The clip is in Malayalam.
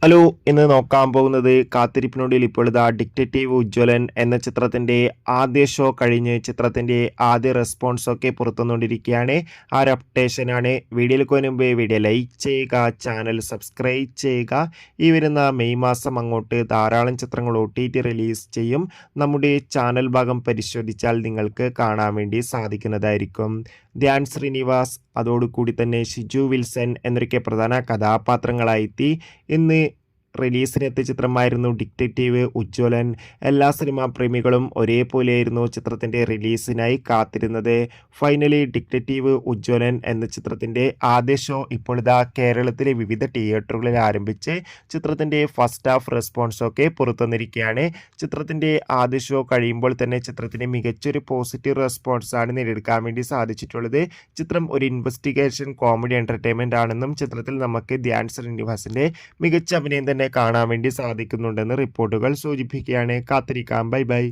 ഹലോ, ഇന്ന് നോക്കാൻ പോകുന്നത് കാത്തിരിപ്പിനൊടുവിൽ ഇപ്പോൾ ഇതാ ഡിറ്റക്റ്റീവ് ഉജ്ജ്വലൻ എന്ന ചിത്രത്തിൻ്റെ ആദ്യ ഷോ കഴിഞ്ഞ് ചിത്രത്തിൻ്റെ ആദ്യ റെസ്പോൺസൊക്കെ പുറത്തുവന്നുകൊണ്ടിരിക്കുകയാണ്. ആ ഒരു അപ്ഡേഷനാണ്. വീഡിയോയിലേക്ക് മുൻപ് വീഡിയോ ലൈക്ക് ചെയ്യുക, ചാനൽ സബ്സ്ക്രൈബ് ചെയ്യുക. ഈ വരുന്ന മെയ് മാസം അങ്ങോട്ട് ധാരാളം ചിത്രങ്ങൾ OTT റിലീസ് ചെയ്യും. നമ്മുടെ ചാനൽ ഭാഗം പരിശോധിച്ചാൽ നിങ്ങൾക്ക് കാണാൻ വേണ്ടി സാധിക്കുന്നതായിരിക്കും. ധ്യാൻ ശ്രീനിവാസ്, അതോടുകൂടി തന്നെ ഷിജു വിൽസൺ എന്നൊക്കെ പ്രധാന കഥാപാത്രങ്ങളായെത്തി. ഇന്ന് റിലീസിനെത്തിയ ചിത്രമായിരുന്നു ഡിറ്റക്റ്റീവ് ഉജ്ജ്വലൻ. എല്ലാ സിനിമാ പ്രേമികളും ഒരേപോലെയായിരുന്നു ചിത്രത്തിൻ്റെ റിലീസിനായി കാത്തിരുന്നത്. ഫൈനലി ഡിറ്റക്റ്റീവ് ഉജ്ജ്വലൻ എന്ന ചിത്രത്തിൻ്റെ ആദ്യ ഷോ ഇപ്പോൾ ഇതാ കേരളത്തിലെ വിവിധ തിയേറ്ററുകളിൽ ആരംഭിച്ച് ചിത്രത്തിൻ്റെ ഫസ്റ്റ് ഹാഫ് റെസ്പോൺസൊക്കെ പുറത്തുവന്നിരിക്കുകയാണ്. ചിത്രത്തിൻ്റെ ആദ്യ ഷോ കഴിയുമ്പോൾ തന്നെ ചിത്രത്തിന് മികച്ചൊരു പോസിറ്റീവ് റെസ്പോൺസാണ് നേടിയെടുക്കാൻ വേണ്ടി സാധിച്ചിട്ടുള്ളത്. ചിത്രം ഒരു ഇൻവെസ്റ്റിഗേഷൻ കോമഡി എൻ്റർടൈൻമെൻ്റ് ആണെന്നും ചിത്രത്തിൽ നമുക്ക് ധ്യാൻ ശ്രീനിവാസിൻ്റെ മികച്ച അഭിനയം തന്നെ കാണാൻ വേണ്ടി സാധിക്കുന്നുണ്ടെന്ന് റിപ്പോർട്ടുകൾ സൂചിപ്പിക്കുകയാണ്. കാത്തിരിക്കാം. Bye bye.